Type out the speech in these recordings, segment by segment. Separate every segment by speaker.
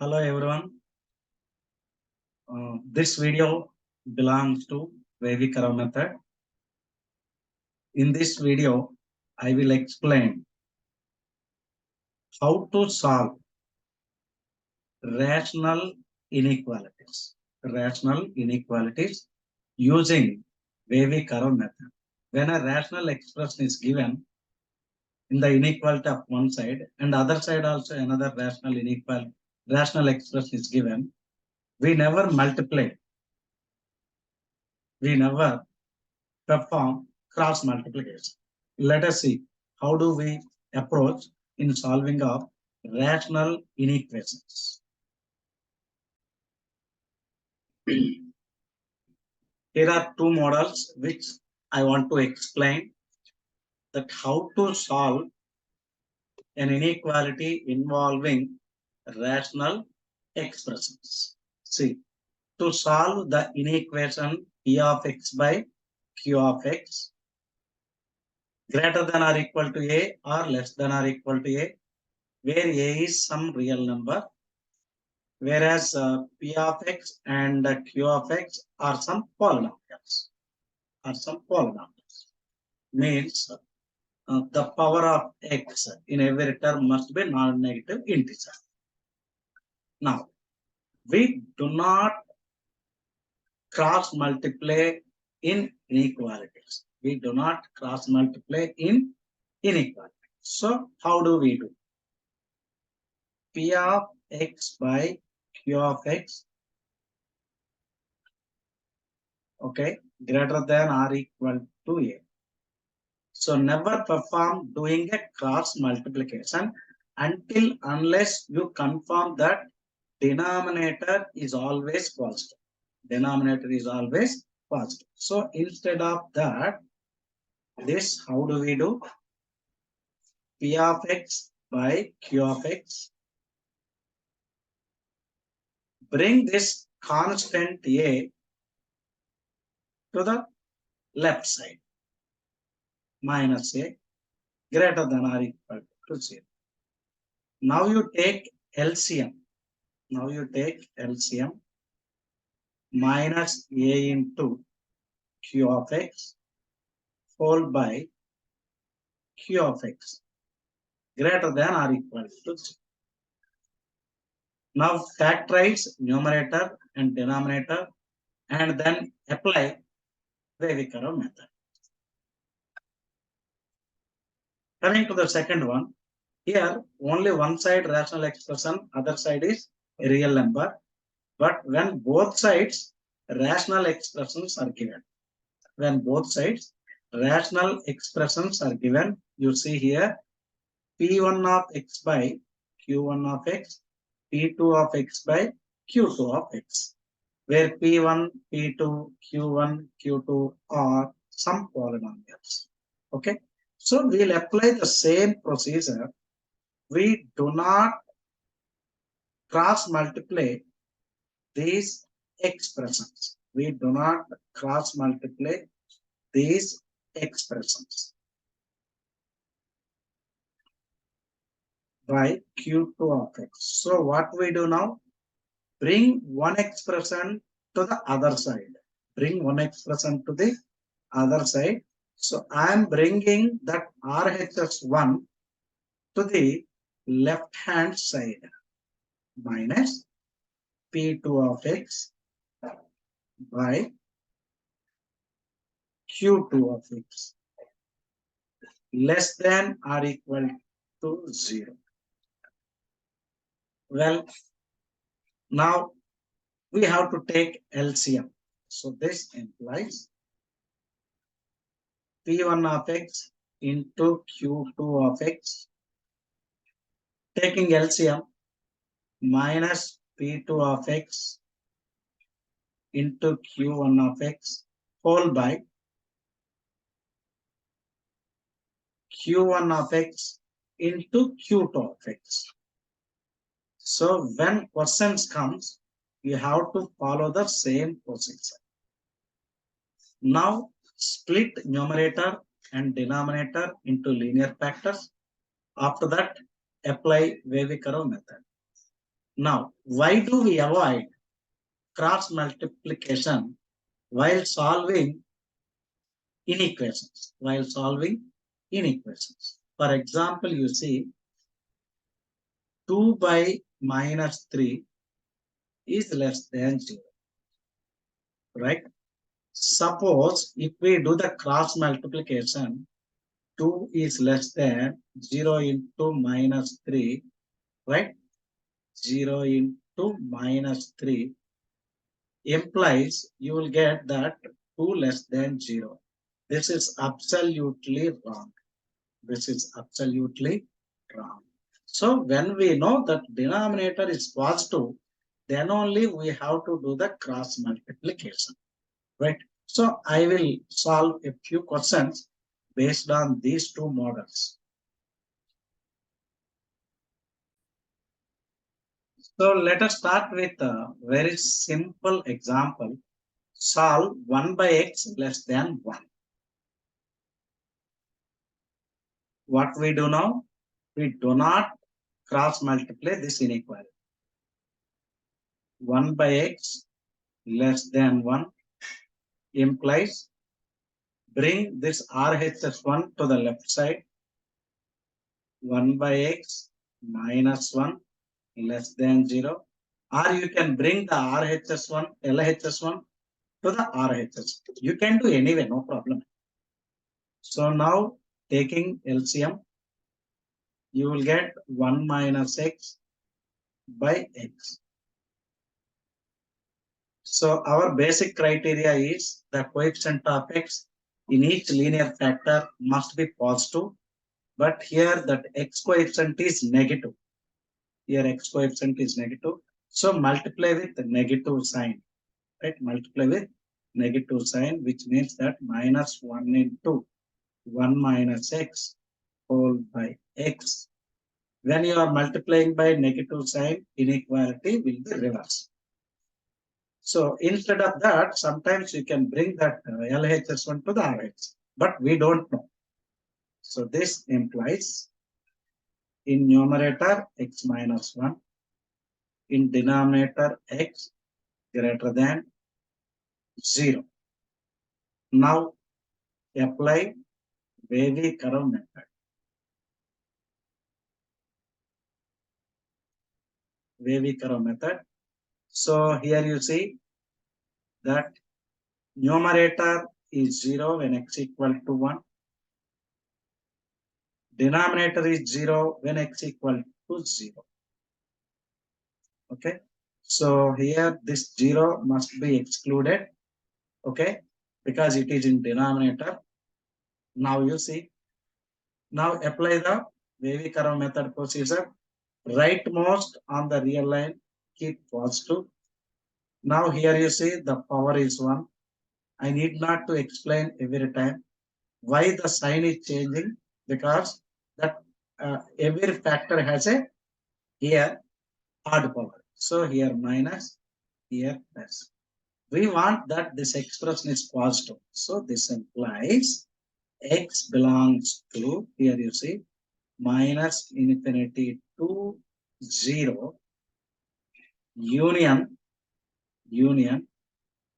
Speaker 1: Hello everyone. This video belongs to WAVY CURVE method. In this video, I will explain how to solve rational inequalities. Rational inequalities using WAVY CURVE method. When a rational expression is given in the inequality of one side and other side also another rational expression is given, we never multiply. We never perform cross multiplication. Let us see how do we approach in solving of rational inequations. Here are two models which I want to explain that how to solve an inequality involving rational expressions. See, to solve the inequation P of x by Q of x greater than or equal to A or less than or equal to A, where A is some real number, whereas P of x and Q of x are some polynomials. Means the power of x in every term must be non-negative integer. Now, we do not cross multiply in inequalities. We do not cross multiply in inequalities. So, how do we do? P of x by Q of x, okay, greater than or equal to A. So never perform doing a cross multiplication unless you confirm that denominator is always positive. Denominator is always positive. So instead of that, this how do we do? P of x by Q of x. Bring this constant A to the left side. Minus A greater than or equal to 0. Now you take LCM. Minus A into Q of x whole by Q of x greater than or equal to 0. Now factorize numerator and denominator and then apply WAVY CURVE method. Coming to the second one, here only one side rational expression, other side is a real number. But when both sides rational expressions are given, you see here P1 of x by Q1 of x, P2 of x by Q2 of x, where P1, P2, Q1, Q2 are some polynomials. Okay, so we'll apply the same procedure. We do not cross multiply these expressions. We do not cross multiply these expressions by Q2 of x. So what we do now? Bring one expression to the other side. So I am bringing that RHS1 to the left hand side minus P2 of x by Q2 of x less than or equal to 0. Well, now we have to take LCM. So this implies P1 of x into Q2 of x, taking LCM minus P2 of x into Q1 of x whole by Q1 of x into Q2 of x. So when questions comes, you have to follow the same procedure. Now split numerator and denominator into linear factors. After that, apply WAVY CURVE method. Now, why do we avoid cross multiplication while solving inequations? While solving inequations. For example, you see 2 by minus 3 is less than 0, right? Suppose if we do the cross multiplication, 2 is less than 0 into minus 3, right? 0 into minus 3 implies you will get that 2 less than 0. This is absolutely wrong. This is absolutely wrong. So when we know that denominator is positive, then only we have to do the cross multiplication, right? So I will solve a few questions based on these two models. So let us start with a very simple example. Solve 1 by x less than 1. What we do now? We do not cross multiply this inequality. 1 by x less than 1 implies bring this RHS1 to the left side. 1 by x minus 1 less than 0. Or you can bring the RHS1, LHS1 to the RHS. You can do anyway, no problem. So now taking LCM, you will get 1 minus x by x. So our basic criteria is the coefficient of x in each linear factor must be positive, but here that x coefficient is negative. Here x coefficient is negative. So multiply with the negative sign, right? Multiply with negative sign, which means that minus 1 into 1 minus x whole by x. When you are multiplying by negative sign, inequality will be reversed. So instead of that, sometimes you can bring that LHS1 to the RH, but we don't know. So this implies in numerator x minus 1, in denominator x greater than 0. Now apply WAVY curve method. WAVY curve method. So here you see that numerator is 0 when x equal to 1. Denominator is 0 when x equal to 0. Okay. So here this 0 must be excluded. Okay. Because it is in denominator. Now you see. Now apply the WAVY curve method procedure. Rightmost on the real line, keep positive. Now here you see the power is 1. I need not to explain every time why the sign is changing, because that every factor has a here odd power. So here minus, here plus. We want that this expression is positive. So this implies x belongs to, here you see, minus infinity to 0 union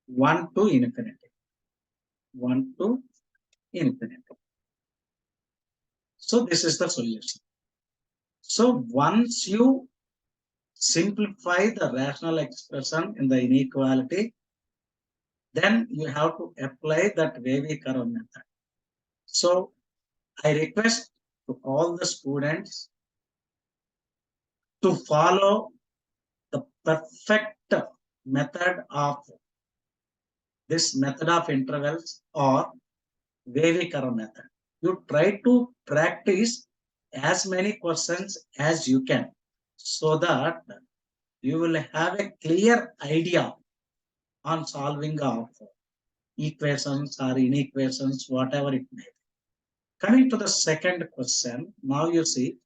Speaker 1: 1 to infinity. 1 to infinity. So this is the solution. So once you simplify the rational expression in the inequality, then you have to apply that WAVY curve method. So I request to all the students to follow the perfect method of this method of intervals or WAVY curve method. You try to practice as many questions as you can, so that you will have a clear idea on solving of equations or inequations, whatever it may be. Coming to the second question, now you see,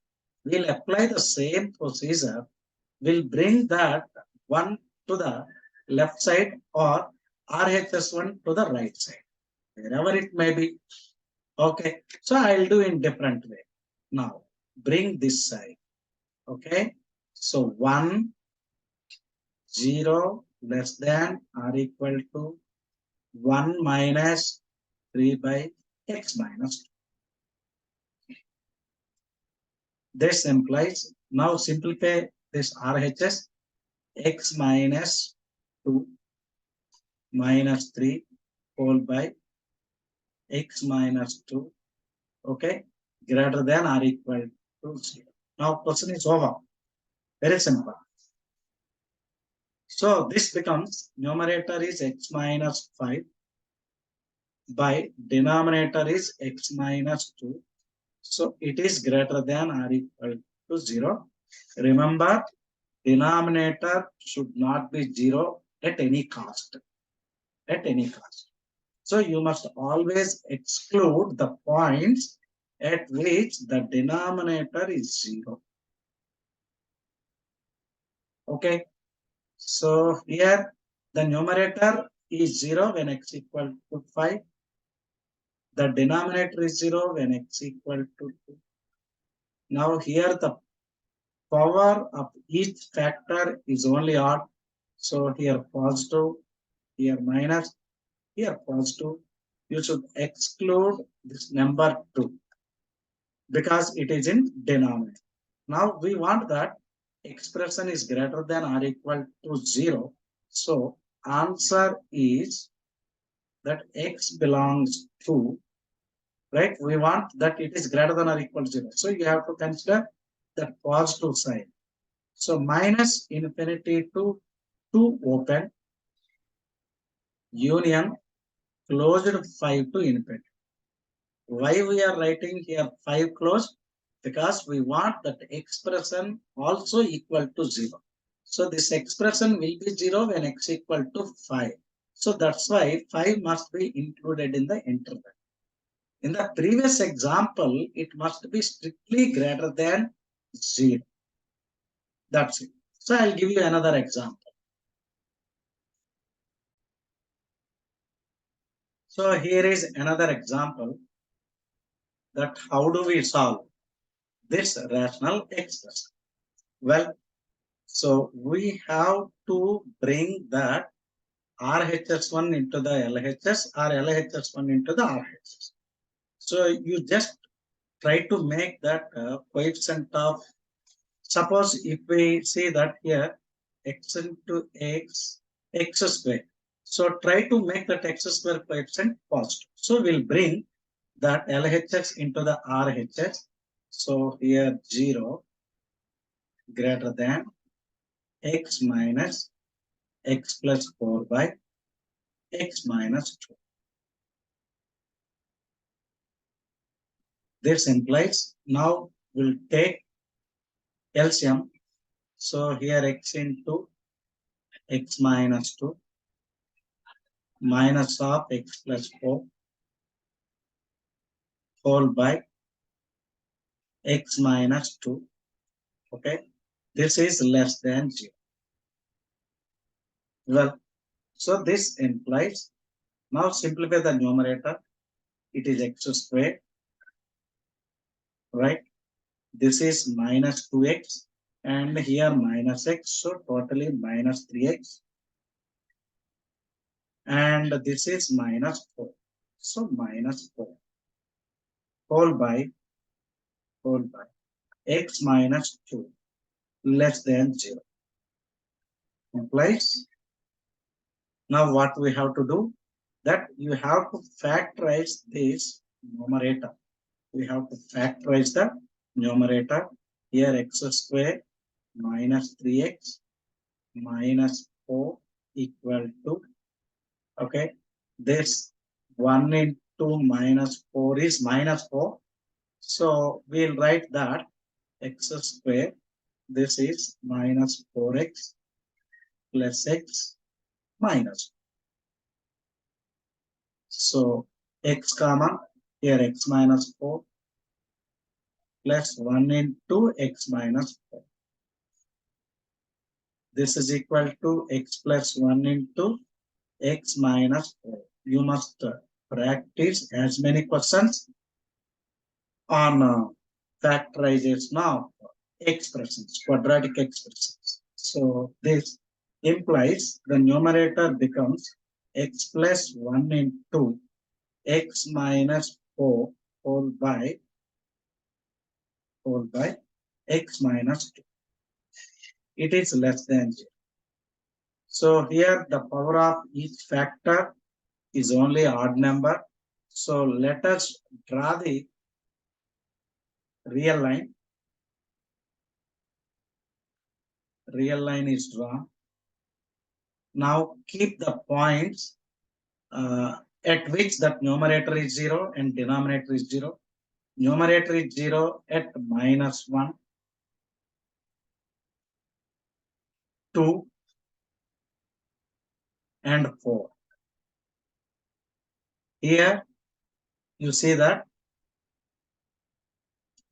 Speaker 1: we'll apply the same procedure. We'll bring that 1 to the left side or RHS1 to the right side, wherever it may be. Okay, so I'll do in different way. Now, bring this side. Okay, so 1 0 less than or equal to 1 minus 3 by x minus 2. This implies, now simplify this RHS, x minus 2 minus 3 whole by x minus 2, okay, greater than or equal to 0. Now question is over. Very simple. So this becomes numerator is x minus 5 by denominator is x minus 2. So it is greater than or equal to 0. Remember, denominator should not be 0 at any cost. At any cost. So you must always exclude the points at which the denominator is 0. Okay. So here the numerator is 0 when x equal to 5. The denominator is 0 when x equal to 2. Now here the power of each factor is only odd. So here positive, here minus, here positive. You should exclude this number 2 because it is in denominator. Now we want that expression is greater than or equal to 0. So answer is that x belongs to, right? We want that it is greater than or equal to 0. So you have to consider the positive side. So minus infinity to 2 open, union closed 5 to infinity. Why we are writing here 5 closed? Because we want that expression also equal to 0. So this expression will be 0 when x equal to 5. So that's why 5 must be included in the interval. In the previous example, it must be strictly greater than 0. That's it. So I'll give you another example. So here is another example that how do we solve this rational expression? Well, so we have to bring that RHS1 into the LHS or LHS1 into the RHS. So you just try to make that coefficient of, suppose if we see that here x into x square. So try to make that x square coefficient positive. So we'll bring that LHS into the RHS. So here 0 greater than x minus x plus 4 by x minus 2. This implies now we'll take LCM. So here x into x minus 2 minus of x plus 4 whole by x minus 2. Okay. This is less than 0. Well, so this implies, now simplify the numerator. It is x squared, right? This is minus 2x and here minus x. So totally minus 3x. And this is minus 4. So minus 4 whole by x minus 2 less than 0. Implies, now what we have to do, that you have to factorize this numerator. We have to factorize the numerator. Here x square minus 3x minus 4 equal to, okay, this 1 into minus 4 is minus 4. So we'll write that x square, this is minus 4x plus x minus. So x comma, here x minus 4 plus 1 into x minus 4. This is equal to x plus 1 into x minus 4. You must practice as many questions on factorization of expressions, quadratic expressions. So this implies the numerator becomes x plus 1 into x minus 4 whole by x minus 2. It is less than 0. So here the power of each factor is only odd number. So let us draw the real line. Real line is drawn. Now keep the points at which that numerator is 0 and denominator is 0. Numerator is 0 at -1, 2, and 4. Here you see that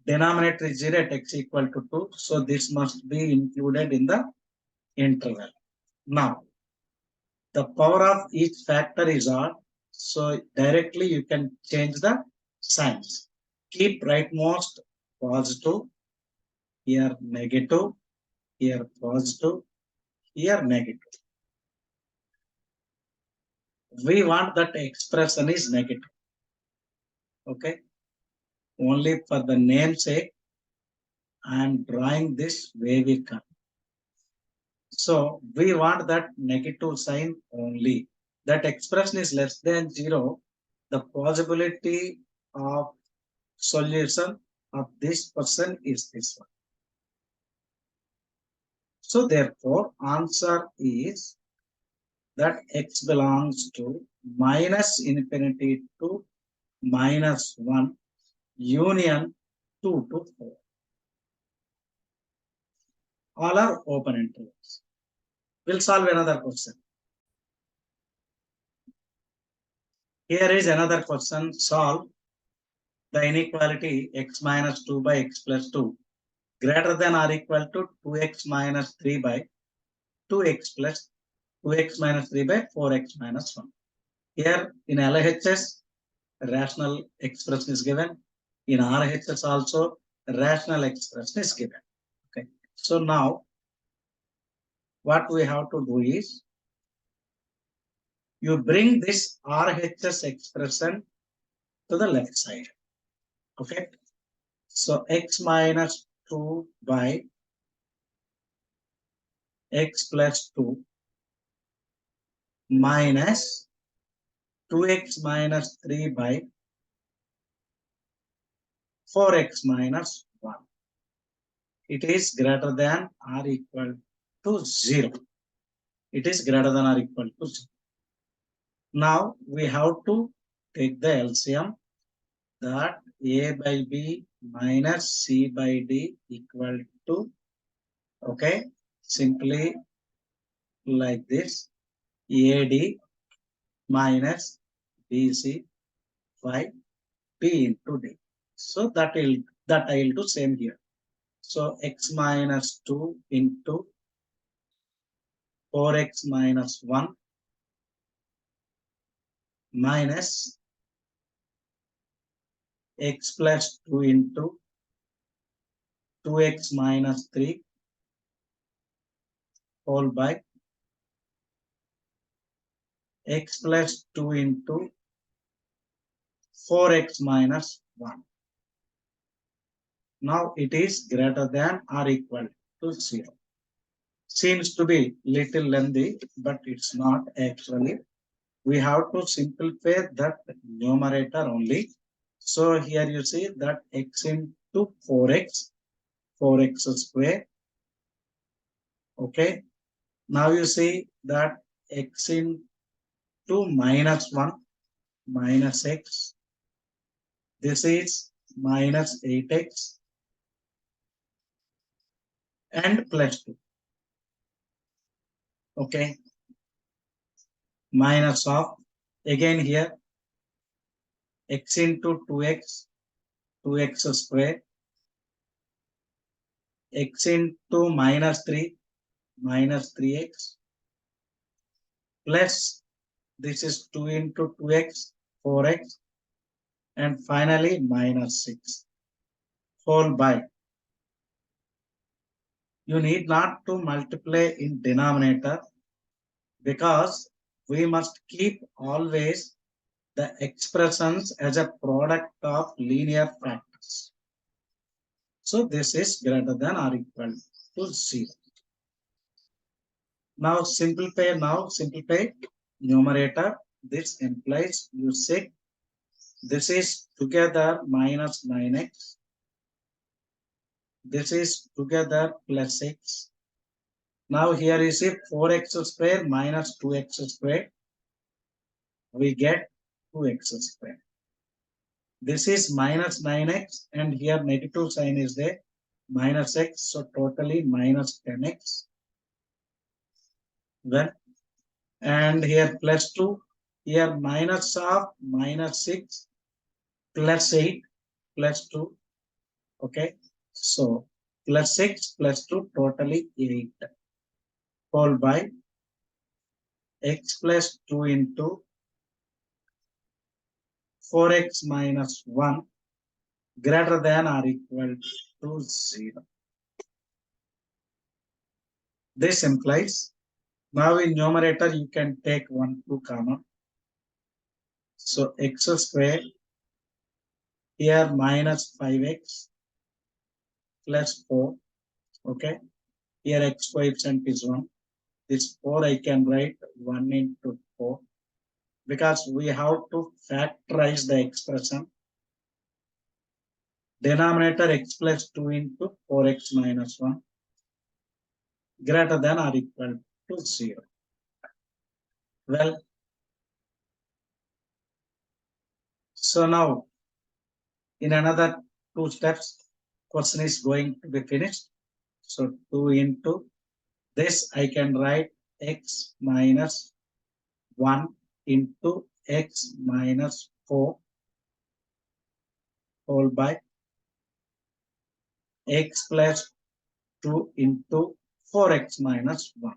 Speaker 1: denominator is 0 at x equal to 2. So this must be included in the interval. Now, the power of each factor is odd. So directly you can change the signs. Keep rightmost positive, here negative, here positive, here negative. We want that expression is negative. Okay. Only for the namesake, I am drawing this wavy curve. So we want that negative sign only. That expression is less than 0. The possibility of solution of this person is this one. So therefore, answer is that x belongs to minus infinity to -1 union 2 to 4. All are open intervals. We'll solve another question. Here is another question. Solve the inequality x minus 2 by x plus 2 greater than or equal to 2x minus 3 by 2x plus 2x minus 3 by 4x minus 1. Here in LHS, rational expression is given. In RHS also, rational expression is given. Okay. So now, what we have to do is, you bring this RHS expression to the left side. Okay. So x minus 2 by x plus 2 minus 2x minus 3 by 4x minus 1. It is greater than or equal to 0. It is greater than or equal to 0. Now we have to take the LCM, that a by b minus c by d equal to, okay, simply like this, AD minus BC by b into d. So that I will do same here. So x minus 2 into 4x minus 1 minus x plus 2 into 2x minus 3 whole by x plus 2 into 4x minus 1. Now it is greater than or equal to 0. Seems to be little lengthy, but it's not actually. We have to simplify that numerator only. So here you see that x into 4x square. Okay. Now you see that x into -1 minus x. This is minus 8x and plus 2. Okay. Minus of, again here, x into 2x square, x into -3 minus 3x, plus this is 2 into 2x 4x, and finally minus 6 whole by. You need not to multiply in denominator. because we must keep always the expressions as a product of linear factors. So this is greater than or equal to 0. Now simplify numerator. This implies you say this is together minus 9x. This is together plus x. Now here is it 4x square minus 2x square. We get 2x square. This is minus 9x and here negative sign is there, minus x, so totally minus 10x. Well, and here plus 2, here minus of minus 6 plus 8 plus 2, okay. So plus 6 plus 2 totally 8 whole by x plus 2 into 4x minus 1 greater than or equal to 0. This implies now in numerator you can take 1, 2 common. So x square here minus 5x plus 4. Okay. Here x coefficient is 1. This 4 I can write 1 into 4 because we have to factorize the expression. Denominator x plus 2 into 4x minus 1 greater than or equal to 0. Well, so now in another 2 steps, question is going to be finished. So 2 into this I can write x minus 1 into x minus 4 whole by x plus 2 into 4x minus 1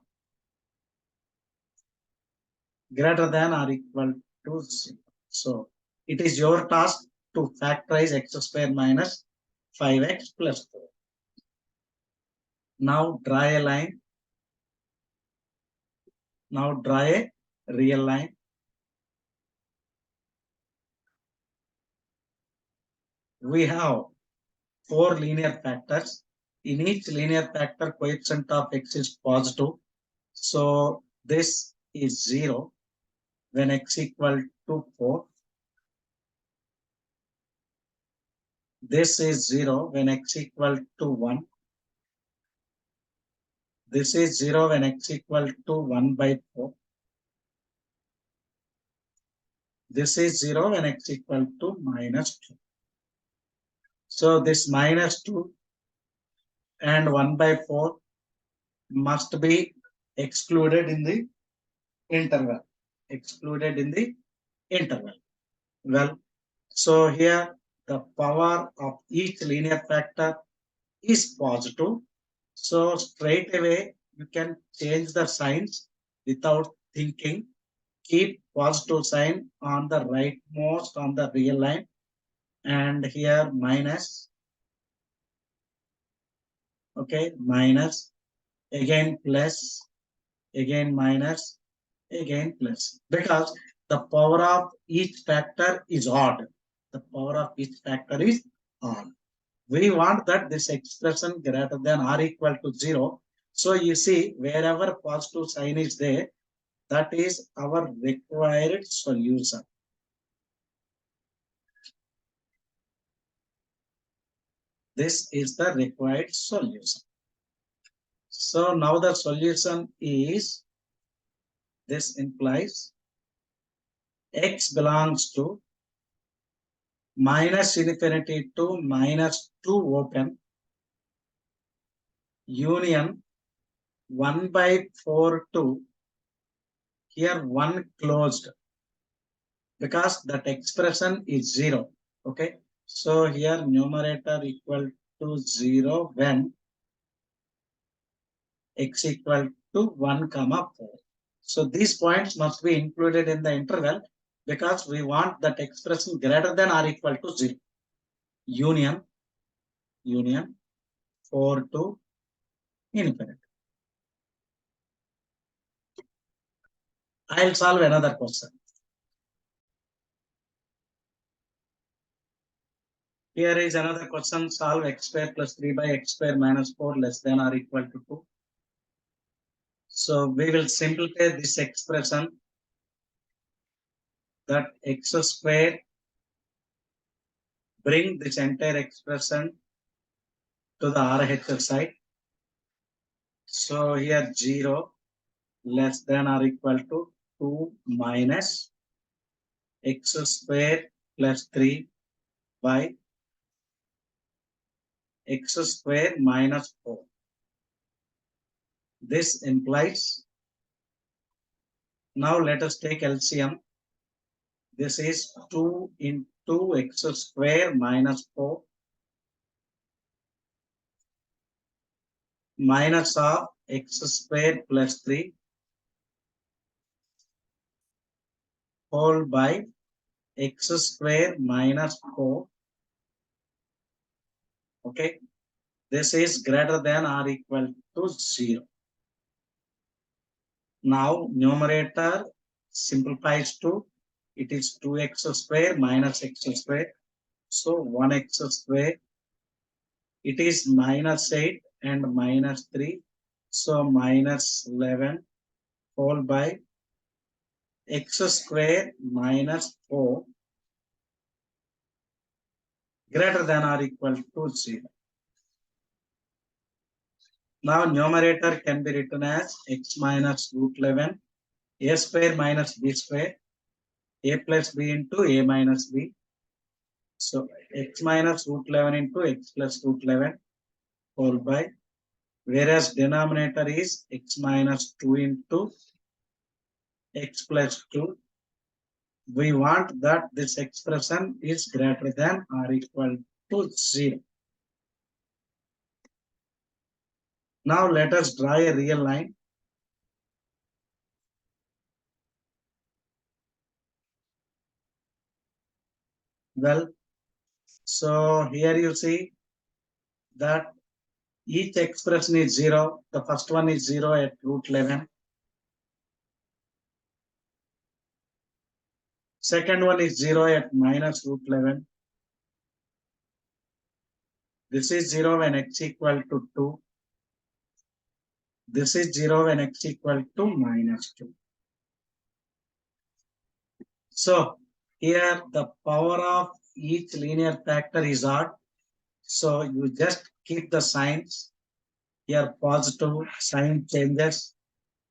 Speaker 1: greater than or equal to 0. So it is your task to factorize x square minus 5x plus 4. Now draw a line. Now draw a real line. We have 4 linear factors. In each linear factor, coefficient of x is positive. So this is 0 when x equal to 4. This is 0 when x equal to 1. This is 0 when x equal to 1 by 4. This is 0 when x equal to minus 2. So this minus 2 and 1 by 4 must be excluded in the interval. Excluded in the interval. Well, so here the power of each linear factor is positive. So straight away you can change the signs without thinking. Keep positive sign on the rightmost on the real line, and here minus. Okay, minus, again plus, again minus, again plus, because the power of each factor is odd. The power of each factor is odd. We want that this expression greater than or equal to 0. So you see, wherever positive sign is there, that is our required solution. This is the required solution. So now the solution is, this implies x belongs to minus infinity to minus 2 open union 1 by 4 to here 1 closed, because that expression is 0. Okay. So here numerator equal to 0 when x equal to 1 comma 4. So these points must be included in the interval because we want that expression greater than or equal to 0. Union 4 to infinity. I'll solve another question. Here is another question. Solve x square plus 3 by x square minus 4 less than or equal to 2. So we will simplify this expression, that x square, bring this entire expression to the RHS side. So here 0 less than or equal to 2 minus x square plus 3 by x square minus 4. This implies, now let us take LCM. This is 2 into x square minus 4 minus of x square plus 3 whole by x square minus 4. Okay, this is greater than or equal to 0. Now numerator simplifies to, it is 2x square minus x square. So 1x square, it is minus 8 and minus 3. So minus 11 whole by x square minus 4 greater than or equal to 0. Now numerator can be written as x minus root 11, a square minus b square, a plus b into a minus b. So x minus root 11 into x plus root 11 whole by, whereas denominator is x minus 2 into x plus 2. We want that this expression is greater than or equal to 0. Now let us draw a real line. Well, so here you see that each expression is 0. The first one is 0 at root 11. Second one is 0 at minus root 11. This is 0 when x equal to 2. This is 0 when x equal to minus 2. So here the power of each linear factor is odd. So you just keep the signs. Here positive sign changes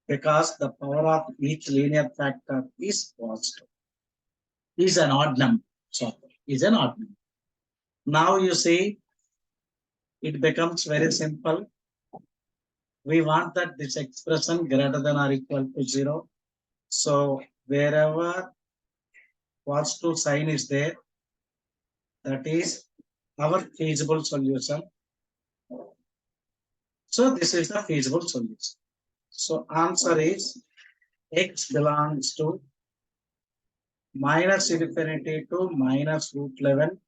Speaker 1: because the power of each linear factor is positive. Is an odd number. So is an odd number. Now you see it becomes very simple. We want that this expression greater than or equal to 0. So wherever positive sign is there, that is our feasible solution. So this is the feasible solution. So answer is x belongs to minus infinity to minus root 11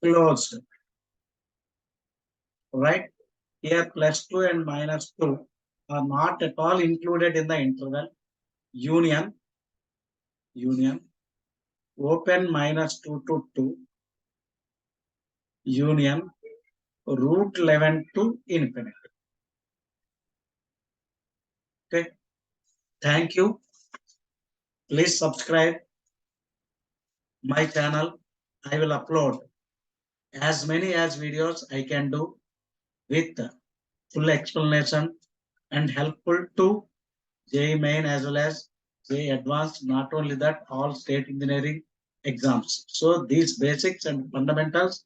Speaker 1: closed. Right? Here plus 2 and minus 2 are not at all included in the interval. Union open minus 2 to 2 union root 11 to infinity. Okay. Thank you. Please subscribe my channel. I will upload as many as videos I can do with full explanation and helpful to JEE Main as well as JEE Advanced. Not only that, all state engineering exams. So these basics and fundamentals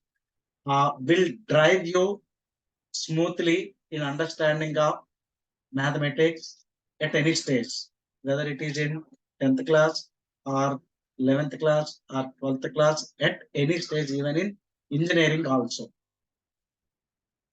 Speaker 1: will drive you smoothly in understanding of mathematics at any stage, whether it is in 10th class or 11th class or 12th class, at any stage, even in engineering also.